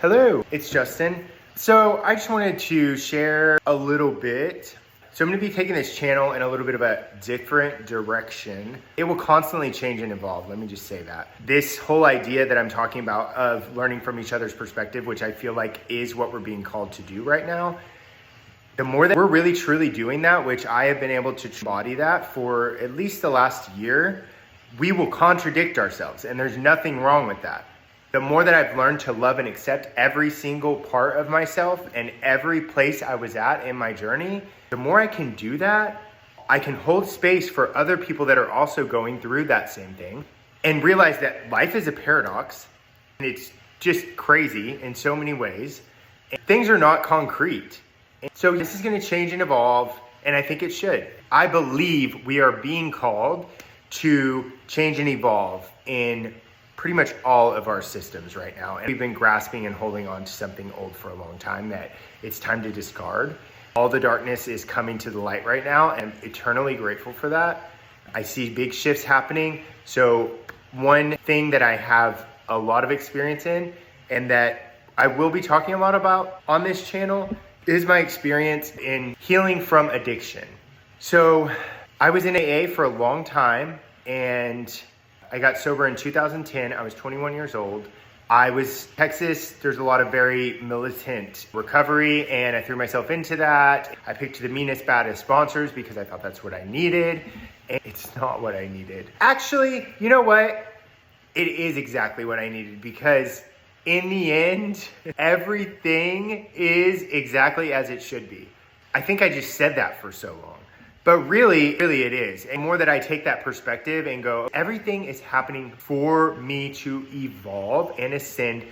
Hello, it's Justin. So I just wanted to share a little bit. So I'm going to be taking this channel in a little bit of a different direction. It will constantly change and evolve. Let me just say that. This whole idea that I'm talking about of learning from each other's perspective, which I feel like is what we're being called to do right now. The more that we're really truly doing that, which I have been able to embody that for at least the last year, we will contradict ourselves, and there's nothing wrong with that. The more that I've learned to love and accept every single part of myself and every place I was at in my journey, the more I can do that, I can hold space for other people that are also going through that same thing and realize that life is a paradox and it's just crazy in so many ways. And things are not concrete. And so this is going to change and evolve, and I think it should. I believe we are being called to change and evolve in pretty much all of our systems right now. And we've been grasping and holding on to something old for a long time that it's time to discard. All the darkness is coming to the light right now, and I'm eternally grateful for that. I see big shifts happening. So one thing that I have a lot of experience in, and that I will be talking a lot about on this channel, is my experience in healing from addiction. So I was in AA for a long time, and I got sober in 2010. I was 21 years old. I was Texas. There's a lot of very militant recovery, and I threw myself into that. I picked the meanest, baddest sponsors because I thought that's what I needed, and it's not what I needed. Actually, you know what? It is exactly what I needed, because in the end, everything is exactly as it should be. I think I just said that for so long. But really it is. And more that I take that perspective and go, everything is happening for me to evolve and ascend.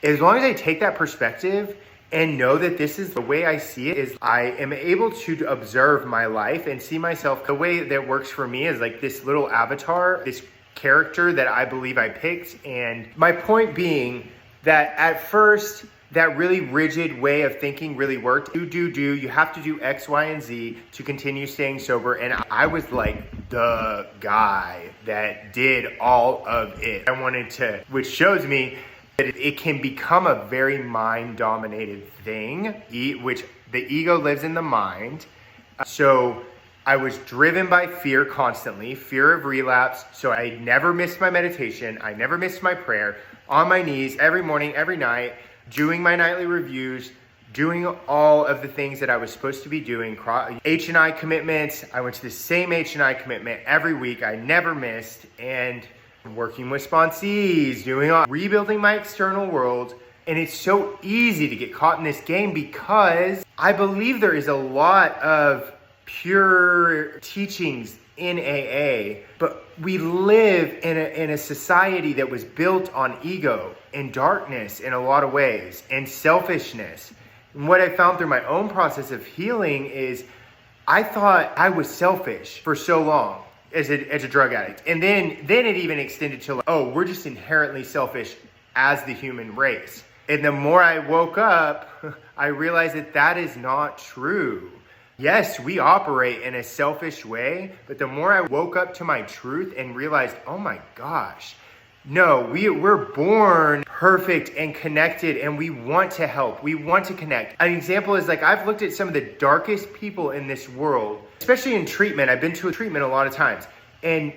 As long as I take that perspective and know that this is the way I see it, is I am able to observe my life and see myself. The way that works for me is like this little avatar, this character that I believe I picked. And my point being that at first, that really rigid way of thinking really worked. You have to do X, Y, and Z to continue staying sober. And I was like the guy that did all of it. Which shows me that it can become a very mind-dominated thing, which the ego lives in the mind. So I was driven by fear constantly, fear of relapse. So I never missed my meditation. I never missed my prayer, on my knees every morning, every night, doing my nightly reviews, doing all of the things that I was supposed to be doing, H&I commitments. I went to the same H&I commitment every week. I never missed, and working with sponsees, rebuilding my external world. And it's so easy to get caught in this game because I believe there is a lot of pure teachings in AA, but we live in a society that was built on ego and darkness in a lot of ways, and selfishness. And what I found through my own process of healing is I thought I was selfish for so long as a drug addict. And then it even extended to, we're just inherently selfish as the human race. And the more I woke up, I realized that is not true. Yes, we operate in a selfish way, but the more I woke up to my truth and realized, oh my gosh, no, we're born perfect and connected, and we want to help. We want to connect. An example is I've looked at some of the darkest people in this world, especially in treatment. I've been to a treatment a lot of times, and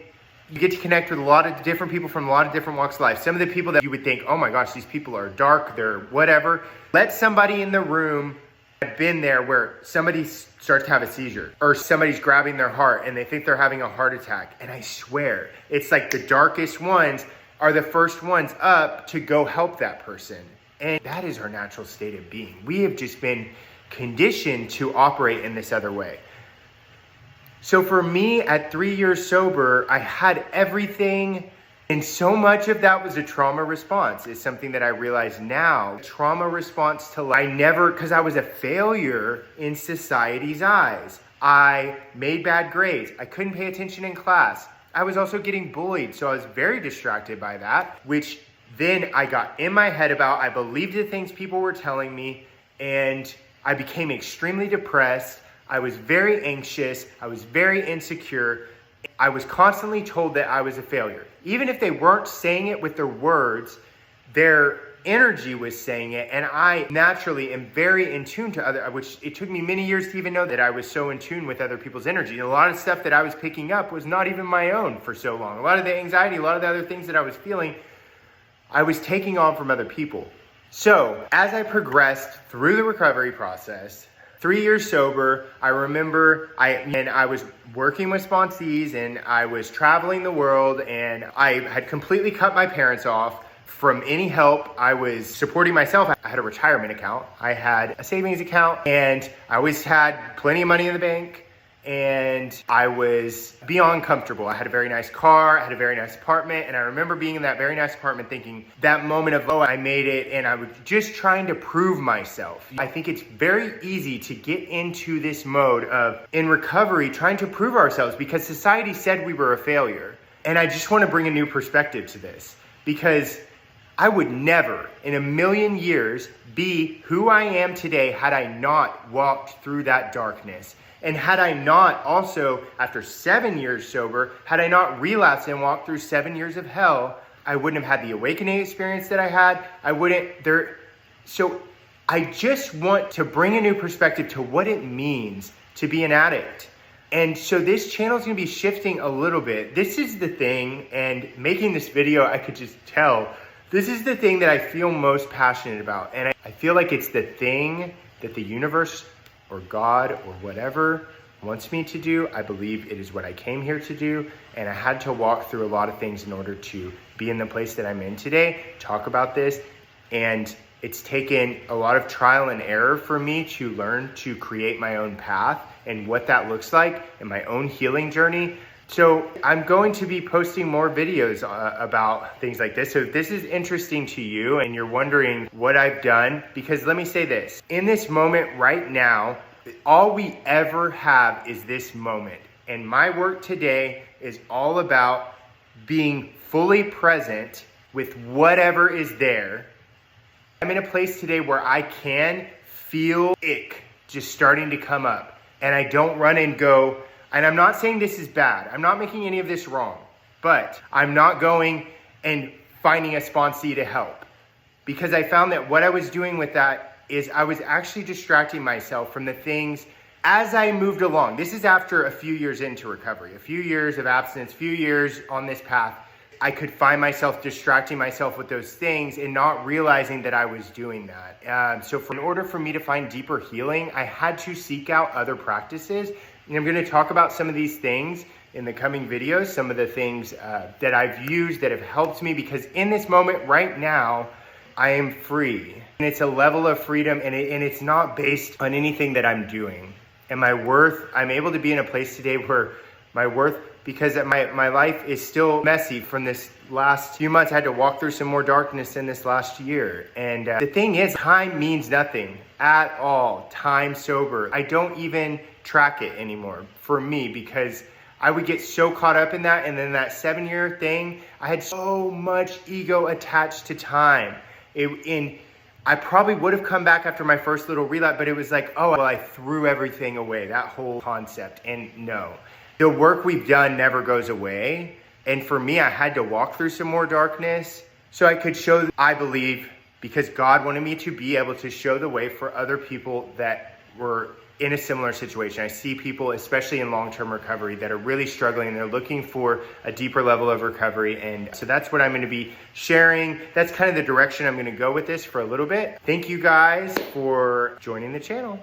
you get to connect with a lot of different people from a lot of different walks of life. Some of the people that you would think, oh my gosh, these people are dark, they're whatever. Let somebody in the room have been there where somebody starts to have a seizure, or somebody's grabbing their heart and they think they're having a heart attack. And I swear, it's like the darkest ones are the first ones up to go help that person. And that is our natural state of being. We have just been conditioned to operate in this other way. So for me, at 3 years sober, I had everything. And so much of that was a trauma response, is something that I realize now. Trauma response to life. Because I was a failure in society's eyes. I made bad grades. I couldn't pay attention in class. I was also getting bullied, so I was very distracted by that, which then I got in my head about. I believed the things people were telling me, and I became extremely depressed. I was very anxious. I was very insecure. I was constantly told that I was a failure. Even if they weren't saying it with their words, their energy was saying it, and I naturally am very in tune to other, which it took me many years to even know that I was so in tune with other people's energy. And a lot of stuff that I was picking up was not even my own for so long. A lot of the anxiety, a lot of the other things that I was feeling, I was taking on from other people. So as I progressed through the recovery process, 3 years sober, I remember I was working with sponsees and I was traveling the world, and I had completely cut my parents off from any help. I was supporting myself. I had a retirement account, I had a savings account, and I always had plenty of money in the bank. And I was beyond comfortable. I had a very nice car, I had a very nice apartment, and I remember being in that very nice apartment thinking that moment of, oh, I made it, and I was just trying to prove myself. I think it's very easy to get into this mode of, in recovery, trying to prove ourselves because society said we were a failure. And I just want to bring a new perspective to this, because I would never in a million years be who I am today had I not walked through that darkness. And had I not also, after 7 years sober, had I not relapsed and walked through 7 years of hell, I wouldn't have had the awakening experience that I had. So I just want to bring a new perspective to what it means to be an addict. And so this channel is going to be shifting a little bit. This is the thing, and making this video, I could just tell, this is the thing that I feel most passionate about. And I feel like it's the thing that the universe or God or whatever wants me to do. I believe it is what I came here to do. And I had to walk through a lot of things in order to be in the place that I'm in today, talk about this. And it's taken a lot of trial and error for me to learn to create my own path and what that looks like in my own healing journey. So I'm going to be posting more videos about things like this. So if this is interesting to you and you're wondering what I've done, because let me say this, in this moment right now, all we ever have is this moment. And my work today is all about being fully present with whatever is there. I'm in a place today where I can feel ick just starting to come up, and I don't run and go. And I'm not saying this is bad. I'm not making any of this wrong, but I'm not going and finding a sponsee to help, because I found that what I was doing with that is I was actually distracting myself from the things as I moved along. This is after a few years into recovery, a few years of abstinence, few years on this path. I could find myself distracting myself with those things and not realizing that I was doing that. So in order for me to find deeper healing, I had to seek out other practices. And I'm going to talk about some of these things in the coming videos, some of the things that I've used that have helped me, because in this moment right now, I am free. And it's a level of freedom, and it's not based on anything that I'm doing. And my worth, I'm able to be in a place today where my worth, because my life is still messy from this last few months. I had to walk through some more darkness in this last year. And the thing is, time means nothing at all. Time sober. I don't even track it anymore for me, because I would get so caught up in that. And then that 7-year thing, I had so much ego attached to time. I probably would have come back after my first little relapse, but it was like, oh, well, I threw everything away, that whole concept. And no, the work we've done never goes away. And for me, I had to walk through some more darkness so I could show, I believe, because God wanted me to be able to show the way for other people that were in a similar situation. I see people, especially in long-term recovery, that are really struggling, and they're looking for a deeper level of recovery. And so that's what I'm going to be sharing. That's kind of the direction I'm going to go with this for a little bit. Thank you guys for joining the channel.